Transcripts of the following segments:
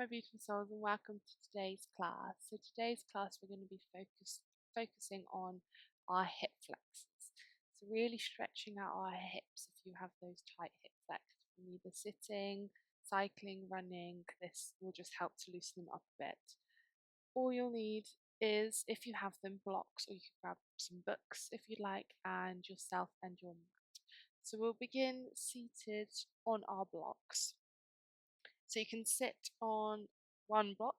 my beautiful souls, and welcome to today's class. So today's class we're going to be focusing on our hip flexors. So really stretching out our hips if you have those tight hip flexors from either sitting, cycling, running. This will just help to loosen them up a bit. All you'll need is, if you have them, blocks, or you can grab some books if you'd like, and yourself and your mat. So we'll begin seated on our blocks. So you can sit on one block,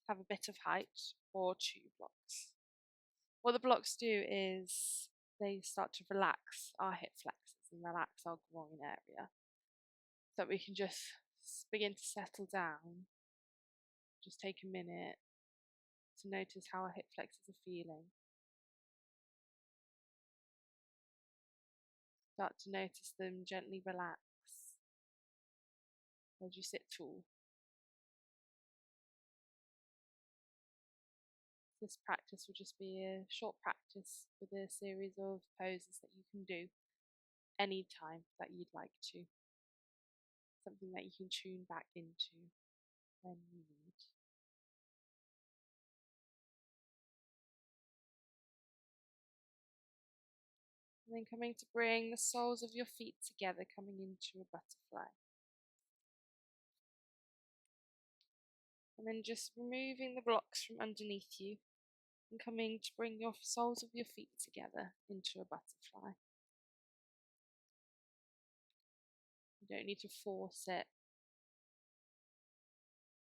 have a bit of height, or 2 blocks. What the blocks do is they start to relax our hip flexors and relax our groin area, so that we can just begin to settle down. Just take a minute to notice how our hip flexors are feeling. Start to notice them gently relax as you sit tall. This practice will just be a short practice with a series of poses that you can do anytime that you'd like to. Something that you can tune back into when you need. And then coming to bring the soles of your feet together, coming into a butterfly. And then just removing the blocks from underneath you and coming to bring your soles of your feet together into a butterfly. You don't need to force it.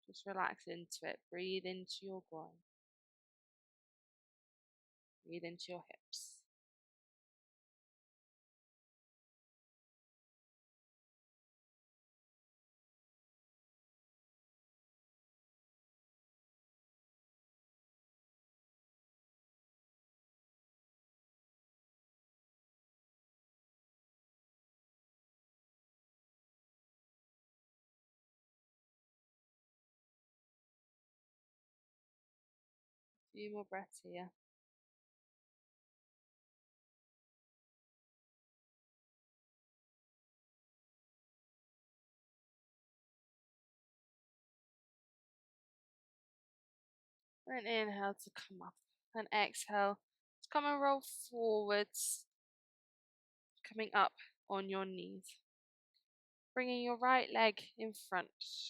Just relax into it. Breathe into your groin. Breathe into your hips. A few more breaths here. And inhale to come up. And exhale to come and roll forwards, coming up on your knees. Bringing your right leg in front,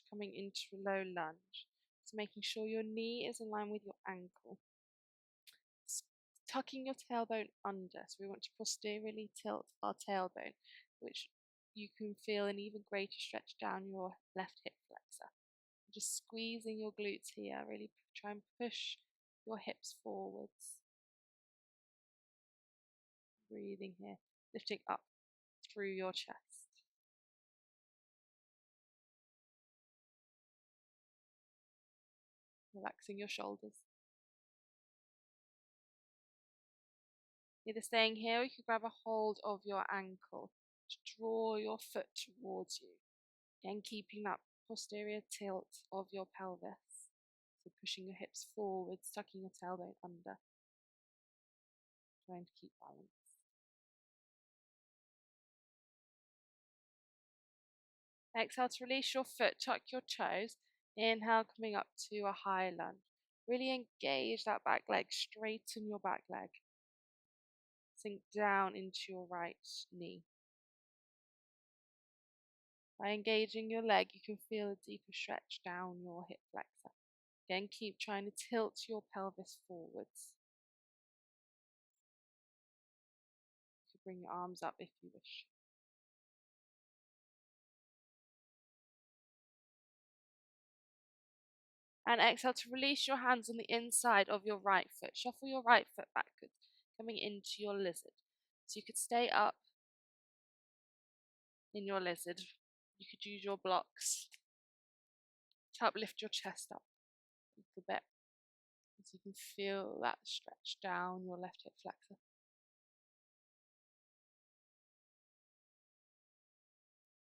coming into a low lunge. So making sure your knee is in line with your ankle. Tucking your tailbone under. So we want to posteriorly tilt our tailbone, which you can feel an even greater stretch down your left hip flexor. Just squeezing your glutes here. Really try and push your hips forwards. Breathing here, lifting up through your chest. Relaxing your shoulders. Either staying here or you can grab a hold of your ankle to draw your foot towards you. Again, keeping that posterior tilt of your pelvis. So pushing your hips forwards, tucking your tailbone under. Trying to keep balance. Exhale to release your foot, tuck your toes. Inhale, coming up to a high lunge. Really engage that back leg, straighten your back leg. Sink down into your right knee. By engaging your leg, you can feel a deeper stretch down your hip flexor. Again, keep trying to tilt your pelvis forwards. You can bring your arms up if you wish. And exhale to release your hands on the inside of your right foot. Shuffle your right foot backwards, coming into your lizard. So you could stay up in your lizard. You could use your blocks to help lift your chest up a little bit, so you can feel that stretch down your left hip flexor.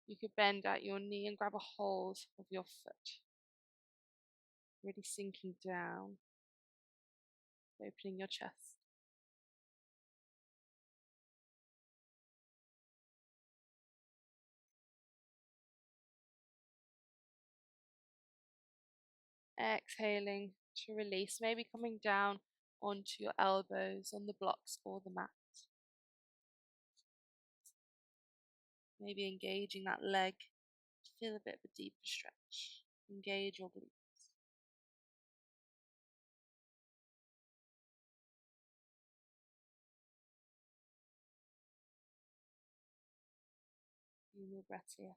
You could bend at your knee and grab a hold of your foot, really sinking down, opening your chest. exhaling to release, maybe coming down onto your elbows on the blocks or the mat. Maybe engaging that leg to feel a bit of a deeper stretch. Engage your glutes. Few more breaths here.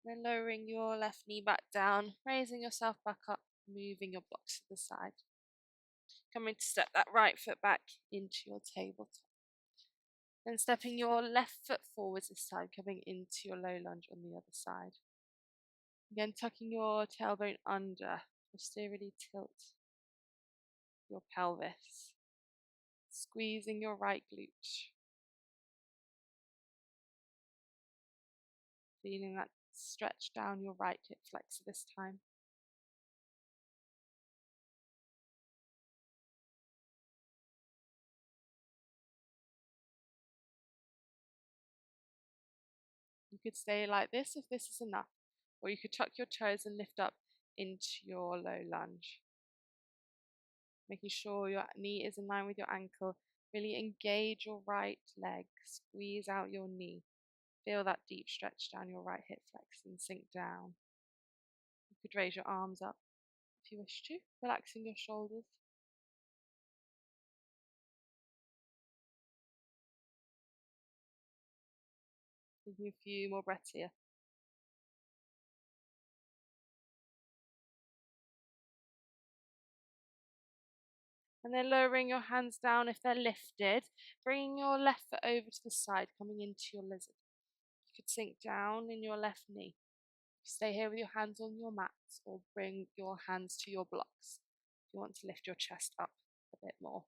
Then lowering your left knee back down, raising yourself back up, moving your blocks to the side. Coming to step that right foot back into your tabletop. Then stepping your left foot forwards this time, coming into your low lunge on the other side. Again, tucking your tailbone under, just to really tilt your pelvis. Squeezing your right glute. Feeling that stretch down your right hip flexor this time. You could stay like this if this is enough, or you could tuck your toes and lift up into your low lunge. Making sure your knee is in line with your ankle. Really engage your right leg, squeeze out your knee. Feel that deep stretch down your right hip flex and sink down. You could raise your arms up if you wish to, relaxing your shoulders. Taking a few more breaths here. And then lowering your hands down if they're lifted, bringing your left foot over to the side, coming into your lizard. You could sink down in your left knee. Stay here with your hands on your mats or bring your hands to your blocks if you want to lift your chest up a bit more.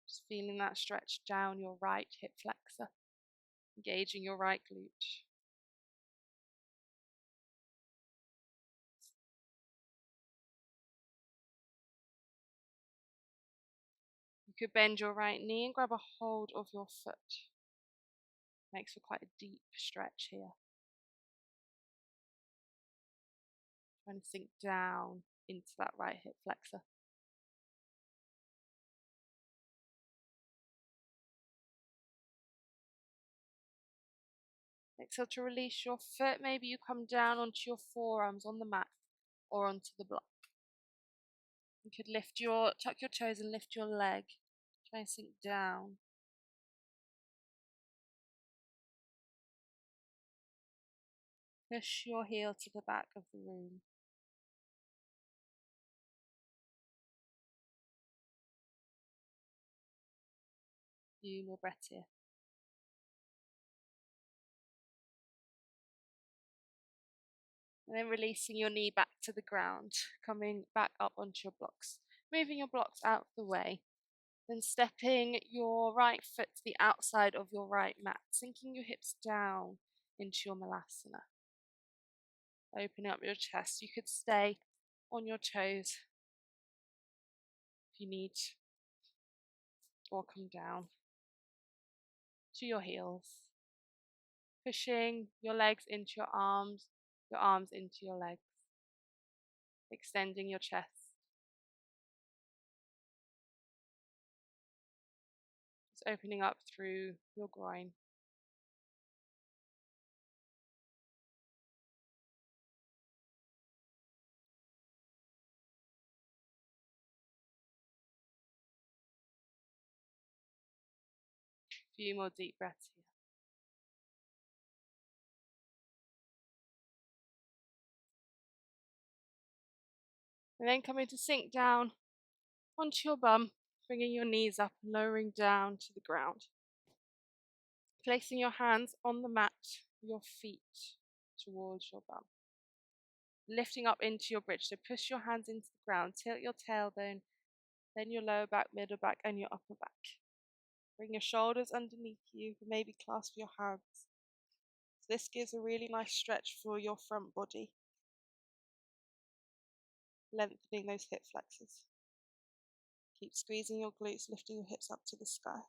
Just feeling that stretch down your right hip flexor, engaging your right glute. You could bend your right knee and grab a hold of your foot. Makes for quite a deep stretch here. Trying to sink down into that right hip flexor. Exhale to release your foot. Maybe you come down onto your forearms on the mat or onto the block. You could tuck your toes and lift your leg. Try and sink down. Push your heel to the back of the room. Few more breaths here. And then releasing your knee back to the ground, coming back up onto your blocks. Moving your blocks out of the way. Then stepping your right foot to the outside of your right mat, sinking your hips down into your malasana. Opening up your chest. You could stay on your toes if you need, or come down to your heels. Pushing your legs into your arms into your legs. Extending your chest. Just opening up through your groin. A few more deep breaths here. And then coming to sink down onto your bum, bringing your knees up and lowering down to the ground. Placing your hands on the mat, your feet towards your bum. Lifting up into your bridge, so push your hands into the ground, tilt your tailbone, then your lower back, middle back, and your upper back. Bring your shoulders underneath you, maybe clasp your hands. So this gives a really nice stretch for your front body. Lengthening those hip flexors. Keep squeezing your glutes, lifting your hips up to the sky.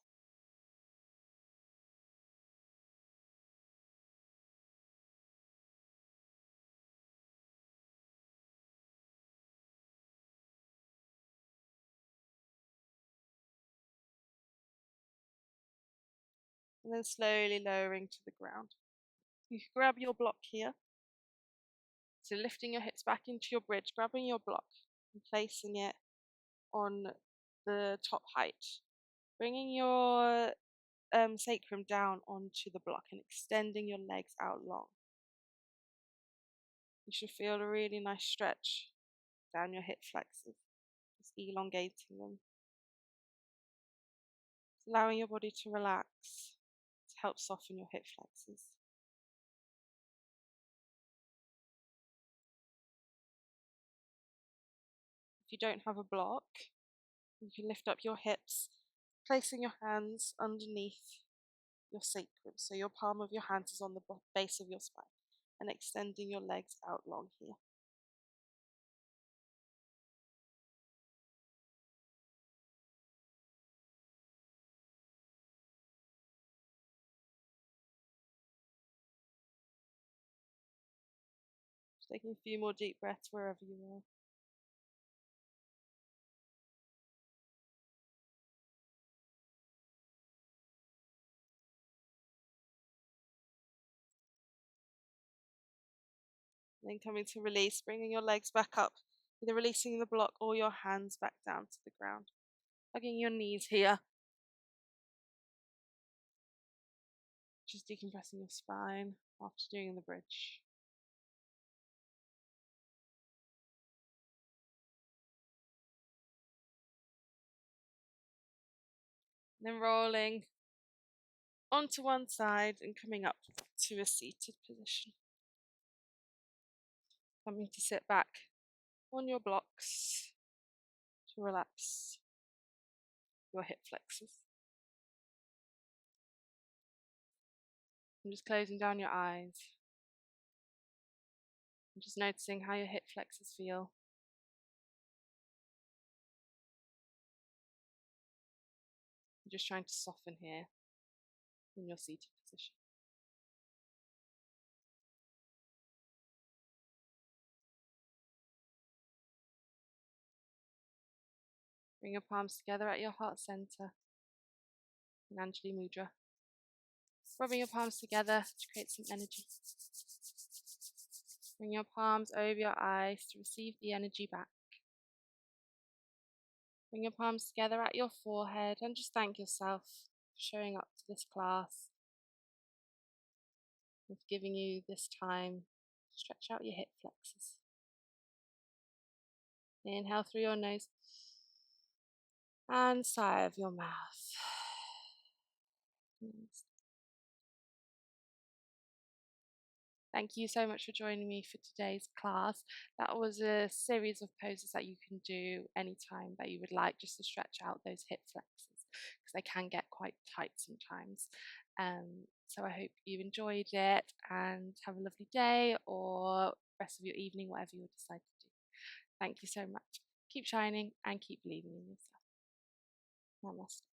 and then slowly lowering to the ground. You can grab your block here. So lifting your hips back into your bridge, grabbing your block and placing it on the top height. Bringing your sacrum down onto the block and extending your legs out long. You should feel a really nice stretch down your hip flexors, just elongating them. Just allowing your body to relax to help soften your hip flexors. If you don't have a block, you can lift up your hips, placing your hands underneath your sacrum. So your palm of your hands is on the base of your spine and extending your legs out long here. Just taking a few more deep breaths wherever you are. Then coming to release, bringing your legs back up, either releasing the block or your hands back down to the ground. Hugging your knees here. Just decompressing your spine after doing the bridge. Then rolling onto one side and coming up to a seated position. Coming to sit back on your blocks to relax your hip flexors. And just closing down your eyes. And just noticing how your hip flexors feel. I'm just trying to soften here in your seated position. Bring your palms together at your heart center in Anjali Mudra. Rubbing your palms together to create some energy. Bring your palms over your eyes to receive the energy back. Bring your palms together at your forehead and just thank yourself for showing up to this class, and for giving you this time to stretch out your hip flexors. Inhale through your nose and sigh of your mouth. Thank you so much for joining me for today's class. That was a series of poses that you can do anytime that you would like, just to stretch out those hip flexors, because they can get quite tight sometimes. So I hope you enjoyed it and have a lovely day or rest of your evening, whatever you decide to do. Thank you so much. Keep shining and keep believing in yourself. Namaste.